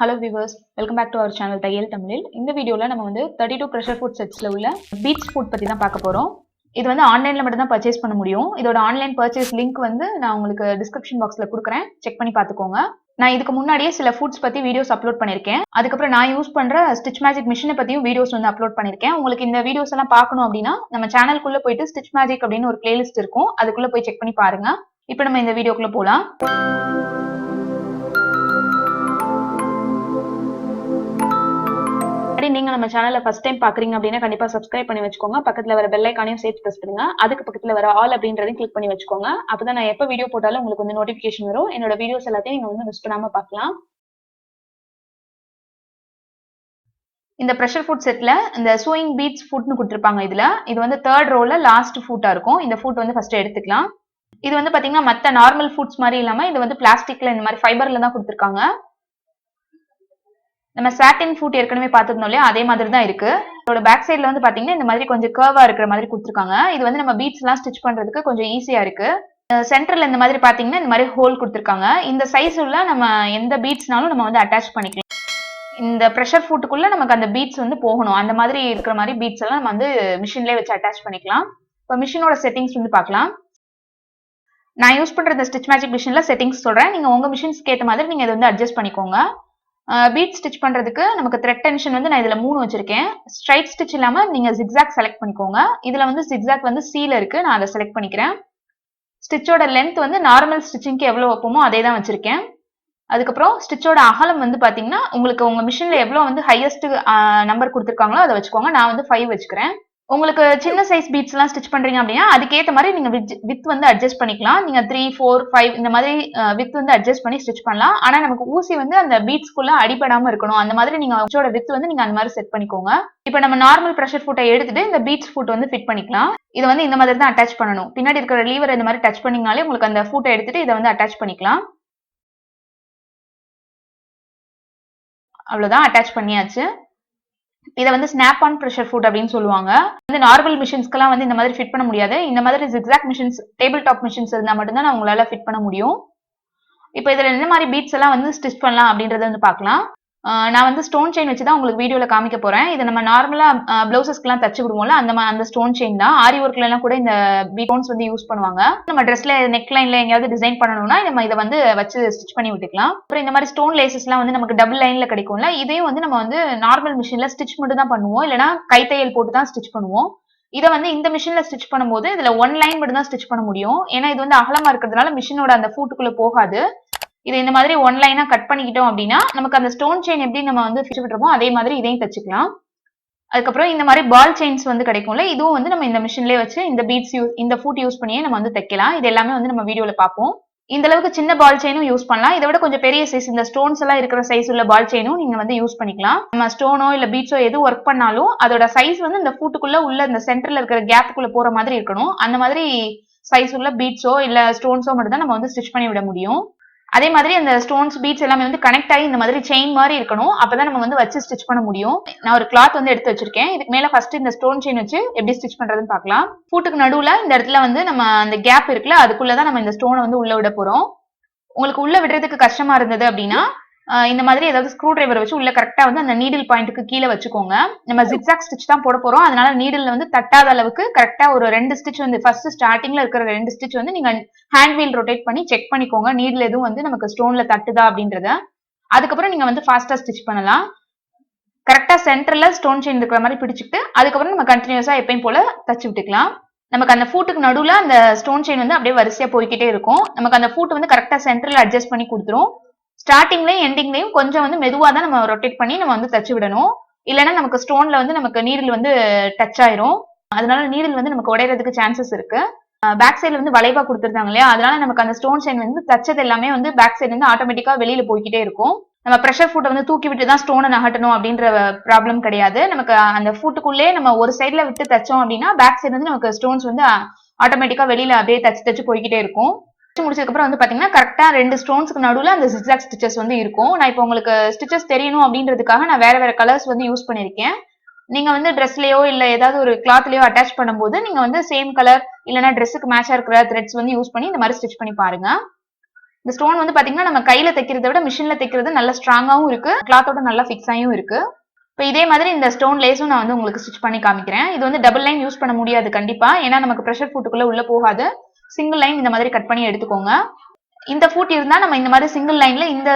Hello viewers, welcome back to our channel Thaiyal Tamilil. இந்த வீடியோல நம்ம வந்து 32 pressure food setsல உள்ள beets food பத்தி தான் பார்க்க போறோம். இது வந்து ஆன்லைன்ல மட்டும் தான் பர்ச்சேஸ் பண்ண முடியும். இதோட ஆன்லைன் பர்ச்சேஸ் லிங்க் வந்து நான் உங்களுக்கு டிஸ்கிரிப்ஷன் பாக்ஸ்ல கொடுக்குறேன். செக் பண்ணி பார்த்துக்கோங்க. நான் இதுக்கு முன்னாடியே சில ஃபுட்ஸ் பத்தி வீடியோஸ் அப்லோட் பண்ணிருக்கேன். அதுக்கப்புறம் நான் யூஸ் பண்ற ஸ்டிச் மேஜிக் மிஷினை பத்தியும் வீடியோஸ் வந்து அப்லோட் பண்ணிருக்கேன். உங்களுக்கு இந்த வீடியோஸ் எல்லாம் பார்க்கணும் அப்படின்னா நம்ம சேனலுக்குள்ள போயிட்டு ஸ்டிச் மேஜிக் அப்படின்னு ஒரு பிளேலிஸ்ட் இருக்கும். அதுக்குள்ள போய் செக் பண்ணி பாருங்க. இப்போ நம்ம இந்த வீடியோக்குள்ள போலாம். நீங்க நம்ம சேனலை ஃபர்ஸ்ட் டைம் பாக்குறீங்க அப்படின்னா கண்டிப்பா சப்ஸ்கிரைப் பண்ணி வச்சுக்கோங்க. பக்கத்துல வர பெல் ஐகானையும் சேர்த்து பிரஸ் பண்ணுங்க. அதுக்கு பக்கத்துல வர ஆல் அப்படின்றதையும் கிளிக் பண்ணி வச்சுக்கோங்க. அப்பதான் நான் எப்ப வீடியோ போட்டாலும் உங்களுக்கு வந்து நோட்டிபிகேஷன் வரும். என்னோட வீடியோஸ் எல்லாத்தையும் நீங்க வந்து மிஸ் பண்ணாம பார்க்கலாம். இந்த ப்ரெஷர் ஃபுட் செட்ல இந்த சூயிங் பீட்ஸ் ஃபுட்னு கொடுத்துருப்பாங்க. இது வந்து தேர்ட் ரோல லாஸ்ட் ஃபுட்டா இருக்கும். இந்த ஃபுட் வந்து ஃபர்ஸ்ட் எடுத்துக்கலாம். இது வந்து பாத்தீங்கன்னா மத்த நார்மல் ஃபுட்ஸ் மாதிரி இல்லாம இது வந்து பிளாஸ்டிக்ல இந்த மாதிரி ஃபைபர்ல தான் கொடுத்துருக்காங்க. நம்ம சாட்டின் ஃபுட் ஏற்கனவே பார்த்துருந்தோம் இல்லையா, அதே மாதிரி தான் இருக்கு. இதோட பேக் சைட்ல வந்து பாத்தீங்கன்னா இந்த மாதிரி கொஞ்சம் கர்வா இருக்கிற மாதிரி கொடுத்துருக்காங்க. இது வந்து நம்ம பீட்ஸ் எல்லாம் ஸ்டிச் பண்றதுக்கு கொஞ்சம் ஈஸியா இருக்கு. சென்டர்ல இந்த மாதிரி பாத்தீங்கன்னா இந்த மாதிரி ஹோல் கொடுத்துருக்காங்க. இந்த சைஸ் உள்ள நம்ம எந்த பீட்ஸ்னாலும் நம்ம வந்து அட்டாச் பண்ணிக்கலாம். இந்த ப்ரெஷர் ஃபுட்டுக்குள்ள நமக்கு அந்த பீட்ஸ் வந்து போகணும். அந்த மாதிரி இருக்கிற மாதிரி பீட்ஸ் எல்லாம் நம்ம வந்து மிஷின்லயே வச்சு அட்டாச் பண்ணிக்கலாம். இப்போ மிஷினோட செட்டிங்ஸ் வந்து பார்க்கலாம். நான் யூஸ் பண்ற இந்த ஸ்டிச் மேஜிக் மிஷின்ல செட்டிங்ஸ் சொல்றேன். நீங்க உங்க மிஷின்ஸ்க்கு ஏற்ற மாதிரி நீங்க இதை வந்து அட்ஜஸ்ட் பண்ணிக்கோங்க. பீட் ஸ்டிச் பண்றதுக்கு நமக்கு த்ரெட் டென்ஷன் வந்து நான் இதுல 3 வச்சிருக்கேன். ஸ்ட்ரைட் ஸ்டிச் இல்லாம நீங்க ஜிக்ஸாக் செலக்ட் பண்ணிக்கோங்க. இதுல வந்து ஜிக்ஸாக் வந்து சீல இருக்கு. நான் அதை செலக்ட் பண்ணிக்கிறேன். ஸ்டிச்சோட லென்த் வந்து நார்மல் ஸ்டிச்சிங்க்கு எவ்வளவு வைப்போமோ அதே தான் வச்சிருக்கேன். அதுக்கப்புறம் ஸ்டிச்சோட அகலம் வந்து பாத்தீங்கன்னா உங்களுக்கு உங்க மிஷின்ல எவ்வளவு வந்து ஹையஸ்ட் நம்பர் கொடுத்துருக்காங்களோ அதை வச்சுக்கோங்க. நான் வந்து 5 வச்சுக்கிறேன். உங்களுக்கு சின்ன சைஸ் பீட்ஸ் எல்லாம் ஸ்டிச் பண்றீங்க அப்படின்னா அதுக்கேற்ற மாதிரி நீங்க வித் வந்து அட்ஜஸ்ட் பண்ணிக்கலாம். நீங்க 3, 4, 5 இந்த மாதிரி வித் வந்து அட்ஜஸ்ட் பண்ணி ஸ்டிச் பண்ணலாம். ஆனா நமக்கு ஊசி வந்து அந்த பீட்ஸ்க்குள்ள அடிபடாம இருக்கணும். அந்த மாதிரி நீங்க உச்சோட வித் வந்து நீங்க அந்த மாதிரி செட் பண்ணிக்கோங்க. இப்போ நம்ம நார்மல் ப்ரெஷர் ஃபுட்டை எடுத்துட்டு இந்த பீட்ஸ் ஃபுட் வந்து ஃபிட் பண்ணிக்கலாம். இதை வந்து இந்த மாதிரி தான் அட்டாச் பண்ணணும். பின்னாடி இருக்கிற லீவர் இந்த மாதிரி டச் பண்ணீங்கனாலே உங்களுக்கு அந்த ஃபுட்டை எடுத்துட்டு இதை வந்து அட்டாச் பண்ணிக்கலாம். அவ்வளவுதான், அட்டாச் பண்ணியாச்சு. இதை வந்து ஸ்னாப் ஆன் ப்ரெஷர் ஃபுட் அப்படின்னு சொல்லுவாங்க. வந்து நார்மல் மிஷின்ஸ்க்கெல்லாம் வந்து இந்த மாதிரி ஃபிட் பண்ண முடியாது. இந்த மாதிரி zigzag machines, table top machines இருந்தால் மட்டும்தான் நான் உங்களால ஃபிட் பண்ண முடியும். இப்போ இதுல என்ன மாதிரி பீட்ஸ் எல்லாம் வந்து ஸ்டிச் பண்ணலாம் அப்படின்றத வந்து பார்க்கலாம். நான் வந்து ஸ்டோன் செயின் வச்சு தான் உங்களுக்கு வீடியோல காமிக்க போறேன். இது நம்ம நார்மலா பிளவுசஸ்க்குலாம் தச்சு விடுவோம்ல அந்த ஸ்டோன் செயின் தான். ஆரி ஒர்க்ல எல்லாம் கூட இந்த ஸ்டோன்ஸ் வந்து யூஸ் பண்ணுவாங்க. நம்ம ட்ரெஸ்ல நெக் லைன்ல எங்கேயாவது டிசைன் பண்ணணும்னா நம்ம இதை வந்து வச்சு ஸ்டிச் பண்ணி விட்டுக்கலாம். அப்புறம் இந்த மாதிரி ஸ்டோன் லேசஸ் எல்லாம் வந்து நமக்கு டபுள் லைன்ல கிடைக்கும்ல, இதையும் வந்து நம்ம வந்து நார்மல் மிஷின்ல ஸ்டிச் மட்டும் தான் பண்ணுவோம். இல்லைன்னா கைத்தையல் போட்டு தான் ஸ்டிச் பண்ணுவோம். இதை வந்து இந்த மிஷின்ல ஸ்டிச் பண்ணும்போது இதுல 1 லைன் மட்டும் தான் ஸ்டிச் பண்ண முடியும். ஏன்னா இது வந்து அகலமா இருக்கிறதுனால மிஷினோட அந்த ஃபூட்டுக்குள்ள போகாது. இதை இந்த மாதிரி 1 லைனா கட் பண்ணிக்கிட்டோம் அப்படின்னா நமக்கு அந்த ஸ்டோன் செயின் எப்படி நம்ம வந்து ஃபிட் விட்டுறோமோ அதே மாதிரி இதையும் தச்சுக்கலாம். அதுக்கப்புறம் இந்த மாதிரி பால் செயின்ஸ் வந்து கிடைக்கும்ல, இதுவும் வந்து நம்ம இந்த மிஷின்லயே வச்சு இந்த பீட்ஸ் இந்த ஃபுட் யூஸ் பண்ணியே நம்ம வந்து தைக்கலாம். இது எல்லாமே வந்து நம்ம வீடியோல பார்ப்போம். இந்த அளவுக்கு சின்ன பால் செயினும் யூஸ் பண்ணலாம். இதை விட கொஞ்சம் பெரிய சைஸ் இந்த ஸ்டோன்ஸ் எல்லாம் இருக்கிற சைஸ் உள்ள பால் செயினும் நீங்க வந்து யூஸ் பண்ணிக்கலாம். நம்ம ஸ்டோனோ இல்ல பீட்ஸோ எது ஒர்க் பண்ணாலும் அதோட சைஸ் வந்து இந்த ஃபுட்டுக்குள்ள உள்ள இந்த சென்டர்ல இருக்கிற கேப்புக்குள்ள போற மாதிரி இருக்கணும். அந்த மாதிரி சைஸ் உள்ள பீட்ஸோ இல்ல ஸ்டோன்ஸோ மட்டும் தான் நம்ம வந்து ஸ்டிச் பண்ணி விட முடியும். அதே மாதிரி அந்த ஸ்டோன்ஸ் பீட்ஸ் எல்லாமே வந்து கனெக்ட் ஆகி இந்த மாதிரி செயின் மாதிரி இருக்கணும். அப்பதான் நம்ம வந்து வச்சு ஸ்டிச் பண்ண முடியும். நான் ஒரு கிளாத் வந்து எடுத்து வச்சிருக்கேன். இதுக்கு மேல ஃபர்ஸ்ட் இந்த ஸ்டோன் செயின் வச்சு எப்படி ஸ்டிச் பண்றதுன்னு பார்க்கலாம். ஃபுட்டுக்கு நடுவுல இந்த இடத்துல வந்து நம்ம அந்த கேப் இருக்குல்ல, அதுக்குள்ளதான் நம்ம இந்த ஸ்டோனை வந்து உள்ள விட போறோம். உங்களுக்கு உள்ள விடுறதுக்கு கஷ்டமா இருந்தது அப்படின்னா இந்த மாதிரி ஏதாவது ஸ்க்ரூ டிரைவர் வச்சு உள்ள கரெக்டா வந்து அந்த நீடில் பாயிண்ட்டுக்கு கீழே வச்சுக்கோங்க. நம்ம ஜிக்ஸாக் ஸ்டிச் தான் போட போறோம். அதனால நீடில் வந்து தட்டாத அளவுக்கு கரெக்டா ஒரு 2 ஸ்டிச் வந்து ஃபர்ஸ்ட் ஸ்டார்டிங்ல இருக்கிற 2 ஸ்டிச் வந்து நீங்க ஹேண்ட் வீல் ரொட்டேட் பண்ணி செக் பண்ணிக்கோங்க. நீடில் எதுவும் வந்து நமக்கு ஸ்டோன்ல தட்டுதா அப்படின்றத. அதுக்கப்புறம் நீங்க வந்து ஃபாஸ்டா ஸ்டிச் பண்ணலாம். கரெக்டா சென்டர்ல ஸ்டோன் செயின் இருக்கிற மாதிரி பிடிச்சிட்டு அதுக்கப்புறம் நம்ம கண்டினியூஸா எப்பயும் போல தச்சு விட்டுக்கலாம். நமக்கு அந்த ஃபுட்டுக்கு நடுவுல அந்த ஸ்டோன் செயின் வந்து அப்படியே வரிசையா போய்கிட்டே இருக்கும். நமக்கு அந்த ஃபுட் வந்து கரெக்டா சென்டர்ல அட்ஜஸ்ட் பண்ணி கொடுத்துரும். ஸ்டார்டிங்லயும் எண்டிங்லயும் கொஞ்சம் வந்து மெதுவா தான் நம்ம ரொட்டேட் பண்ணி நம்ம வந்து தச்சு விடணும். இல்லைன்னா நமக்கு ஸ்டோன்ல வந்து நமக்கு நீடில் வந்து டச் ஆயிரும். அதனால நீடில் வந்து நமக்கு உடையறதுக்கு சான்சஸ் இருக்கு. பேக் சைட்ல வந்து வளைவா கொடுத்துருந்தாங்க இல்லையா, அதனால நமக்கு அந்த ஸ்டோன் செயின் வந்து தச்சது எல்லாமே வந்து பேக் சைடு வந்து ஆட்டோமேட்டிக்கா வெளியில போய்கிட்டே இருக்கும். நம்ம ப்ரெஷர் ஃபுட்டை வந்து தூக்கி விட்டு தான் ஸ்டோனை நகட்டணும் அப்படின்ற ப்ராப்ளம் கிடையாது. நமக்கு அந்த ஃபுட்டுக்குள்ளே நம்ம ஒரு சைட்ல விட்டு தச்சோம் அப்படின்னா பேக் சைடு வந்து நமக்கு ஸ்டோன்ஸ் வந்து ஆட்டோமேட்டிக்கா வெளியில அப்படியே தச்சு போய்கிட்டே இருக்கும். முடிச்சதுக்கு அப்புறம் வந்து பாத்தீங்கன்னா கரெக்டா 2 ஸ்டோன்ஸ்க்கு நடுவுல அந்த ஜிக்ஸாக் ஸ்டிச்சஸ் வந்து இருக்கும். நான் இப்போ உங்களுக்கு ஸ்டிச்சஸ் தெரியணும் அப்படின்றதுக்காக நான் வேற கலர்ஸ் வந்து யூஸ் பண்ணிருக்கேன். நீங்க வந்து ட்ரெஸ்லயோ இல்ல ஏதாவது ஒரு கிளாத்லயோ அட்டாச் பண்ணும்போது நீங்க வந்து சேம் கலர் இல்லைன்னா ட்ரெஸ்ஸுக்கு மேட்சா இருக்கிற த்ரெட்ஸ் வந்து யூஸ் பண்ணி இந்த மாதிரி ஸ்டிச் பண்ணி பாருங்க. இந்த ஸ்டோன் வந்து பாத்தீங்கன்னா நம்ம கையில தைக்கிறத விட மிஷின்ல தைக்கிறது நல்ல ஸ்ட்ராங்காவும் இருக்கு, கிளாத்தோட நல்லா ஃபிக்ஸ் ஆயும் இருக்கு. இப்போ இதே மாதிரி இந்த ஸ்டோன் லேஸும் நான் வந்து உங்களுக்கு ஸ்டிச் பண்ணி காமிக்கிறேன். இது வந்து டபுள் லைன் யூஸ் பண்ண முடியாது கண்டிப்பா, ஏன்னா நமக்கு ப்ரெஷர் ஃபுட்டுக்குள்ள உள்ள போகாது. சிங்கிள் லைன் இந்த மாதிரி கட் பண்ணி எடுத்துக்கோங்க. இந்த ஃபுட் இருந்தா நம்ம இந்த மாதிரி சிங்கிள் லைன்ல இந்த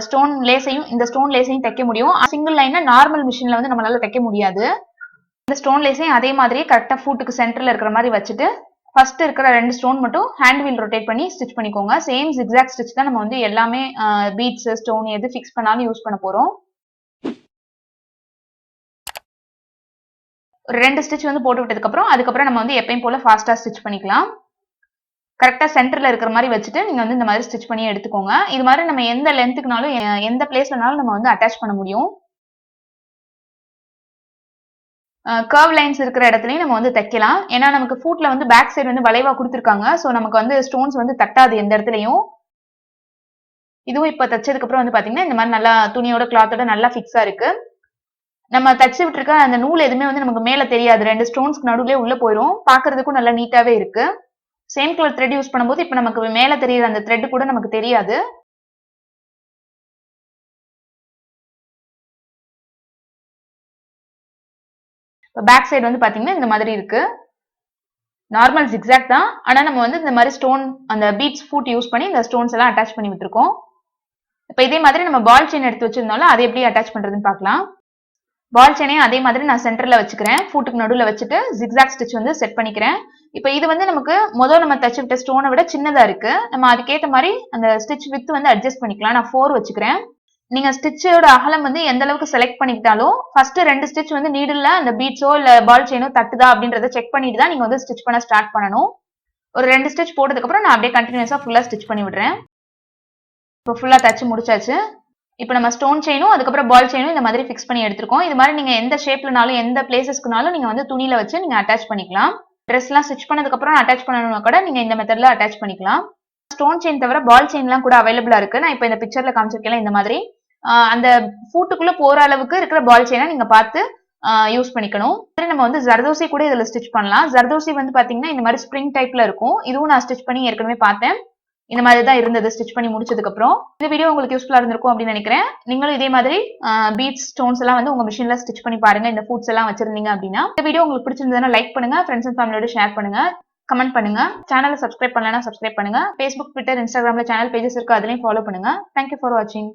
ஸ்டோன் லேஸையும் தைக்க முடியும். சிங்கிள் லைன்ல நார்மல் மிஷின்ல வந்து நம்மளால தைக்க முடியாது. இந்த ஸ்டோன் லேஸையும் அதே மாதிரி கரெக்டா ஃபுட்டுக்கு சென்டர்ல இருக்கிற மாதிரி வச்சுட்டு ஃபர்ஸ்ட் இருக்கிற 2 ஸ்டோன் மட்டும் ஹேண்ட் வீல் ரொட்டேட் பண்ணி ஸ்டிச் பண்ணிக்கோங்க. சேம் ஜிக்ஸாக் ஸ்டிச் தான் நம்ம வந்து எல்லாமே பீட்ஸ் ஸ்டோன் எது ஃபிக்ஸ் பண்ணாலும் யூஸ் பண்ண போறோம். ஒரு 2 ஸ்டிச் வந்து போட்டு விட்டதுக்கு அப்புறம் அதுக்கப்புறம் நம்ம வந்து எப்பயும் போல ஃபாஸ்டா ஸ்டிச் பண்ணிக்கலாம். கரெக்டா சென்டர்ல இருக்கிற மாதிரி வச்சுட்டு நீங்க வந்து இந்த மாதிரி ஸ்டிச் பண்ணி எடுத்துக்கோங்க. இது மாதிரி நம்ம எந்த லென்த்துக்குனாலும் எந்த பிளேஸ்லனாலும் நம்ம வந்து அட்டாச் பண்ண முடியும். கர்வ் லைன்ஸ் இருக்கிற இடத்துலயும் நம்ம வந்து தைக்கலாம். ஏன்னா நமக்கு ஃபுட்ல வந்து பேக் சைடு வந்து வளைவா கொடுத்துருக்காங்க. ஸோ நமக்கு வந்து ஸ்டோன்ஸ் வந்து தட்டாது எந்த இடத்துலயும். இதுவும் இப்ப தைச்சதுக்கு அப்புறம் வந்து பாத்தீங்கன்னா இந்த மாதிரி நல்லா துணியோட கிளாத்தோட நல்லா ஃபிக்ஸா இருக்கு. நம்ம தச்சு விட்டுருக்க அந்த நூல் எதுவுமே வந்து நமக்கு மேல தெரியாது. 2 ஸ்டோன்ஸ்க்கு நடுவுலயே உள்ள போயிடும். பாக்குறதுக்கும் நல்லா நீட்டாவே இருக்கு. சேம் கலர் த்ரெட் யூஸ் பண்ணும்போது இப்ப நமக்கு மேல தெரியுற அந்த த்ரெட் கூட நமக்கு தெரியாது. பேக் சைடு வந்து பாத்தீங்கன்னா இந்த மாதிரி இருக்கு. நார்மல் ஜிக்ஸாக் தான், ஆனா நம்ம வந்து இந்த மாதிரி ஸ்டோன் அந்த பீட்ஸ் ஃபுட் யூஸ் பண்ணி இந்த ஸ்டோன்ஸ் எல்லாம் அட்டாச் பண்ணி விட்டுருக்கோம். இப்ப இதே மாதிரி நம்ம பால் செயின் எடுத்து வச்சிருந்தாலும் அதை எப்படி அட்டாச் பண்றதுன்னு பார்க்கலாம். பால் செயினையும் அதே மாதிரி நான் சென்டர்ல வச்சுக்கிறேன். ஃபுட்டுக்கு நடுவுல வச்சுட்டு ஜிக்ஸாக் ஸ்டிச் வந்து செட் பண்ணிக்கிறேன். இப்ப இது வந்து நமக்கு முதல் நம்ம தச்சு விட்ட ஸ்டோனை விட சின்னதா இருக்கு. நம்ம அதுக்கேற்ற மாதிரி அந்த ஸ்டிச் வித் வந்து அட்ஜஸ்ட் பண்ணிக்கலாம். நான் 4 வச்சுக்கிறேன். நீங்க ஸ்டிச்சோட அகலம் வந்து எந்த அளவுக்கு செலக்ட் பண்ணிக்கிட்டாலும் ஃபர்ஸ்ட் 2 ஸ்டிச் வந்து நீடில்ல அந்த பீட்ஸோ இல்ல பால் செயினோ தட்டுதா அப்படின்றத செக் பண்ணிட்டு தான் நீங்க வந்து ஸ்டிச் பண்ண ஸ்டார்ட் பண்ணணும். ஒரு 2 ஸ்டிச் போட்டதுக்கு அப்புறம் நான் அப்படியே கண்டினியூஸா ஃபுல்லா ஸ்டிச் பண்ணி விடுறேன். இப்போ ஃபுல்லா தச்சு முடிச்சாச்சு. இப்போ நம்ம ஸ்டோன் செயினும் அதுக்கப்புறம் பால் செயினும் இந்த மாதிரி ஃபிக்ஸ் பண்ணி எடுத்திருக்கோம். இது மாதிரி நீங்க எந்த ஷேப்லனாலும் எந்த பிளேசஸ்க்குனாலும் நீங்க வந்து துணியில வச்சு நீங்க அட்டாச் பண்ணிக்கலாம். ட்ரெஸ் எல்லாம் ஸ்டிச் பண்ணதுக்கு அப்புறம் அட்டாச் பண்ணணும்னா கூட நீங்க இந்த மெத்தட்ல அட்டாச் பண்ணிக்கலாம். ஸ்டோன் செயின் தவிர பால் செயின்லாம் கூட அவைலபிளா இருக்கு. நான் இப்போ இந்த பிக்சர்ல காமிச்சிருக்கேன் இந்த மாதிரி அந்த ஃபுட்டுக்குள்ள போற அளவுக்கு இருக்கிற பால் செயினை நீங்க பார்த்து யூஸ் பண்ணிக்கணும். நம்ம வந்து ஜர்தோசி கூட இதுல ஸ்டிச் பண்ணலாம். ஜர்தோசி வந்து பாத்தீங்கன்னா இந்த மாதிரி ஸ்ப்ரிங் டைப்ல இருக்கும். இதுவும் நான் ஸ்டிச் பண்ணி ஏற்கனவே பார்த்தேன். இந்த மாதிரி தான் இருந்தது ஸ்டிச் பண்ணி முடிச்சதுக்கு அப்புறம். இந்த வீடியோ உங்களுக்கு யூஸ்ஃபுல்லா இருந்திருக்கும் அப்படின்னு நினைக்கிறேன். நீங்களும் இதே மாதிரி பீட்ஸ் ஸ்டோன்ஸ் எல்லாம் வந்து உங்க மிஷின்ல ஸ்டிச் பண்ணி பாருங்க. இந்த ஃபுட்ஸ் எல்லாம் வச்சிருந்தீங்க அப்படின்னா. இந்த வீடியோ உங்களுக்கு பிடிச்சிருந்ததுன்னா லைக் பண்ணுங்க, ஃப்ரெண்ட்ஸ் அண்ட் ஃபேமிலியோட ஷேர் பண்ணுங்க, கமெண்ட் பண்ணுங்க. சேனலை சப்ஸ்கிரைப் பண்ணலன்னா சப்ஸ்கிரைப் பண்ணுங்க. Facebook, Twitter, Instagramல சேனல் பேஜஸ் இருக்கு, அதுலயும் ஃபாலோ பண்ணுங்க. தேங்க்யூ ஃபார் வாட்சிங்.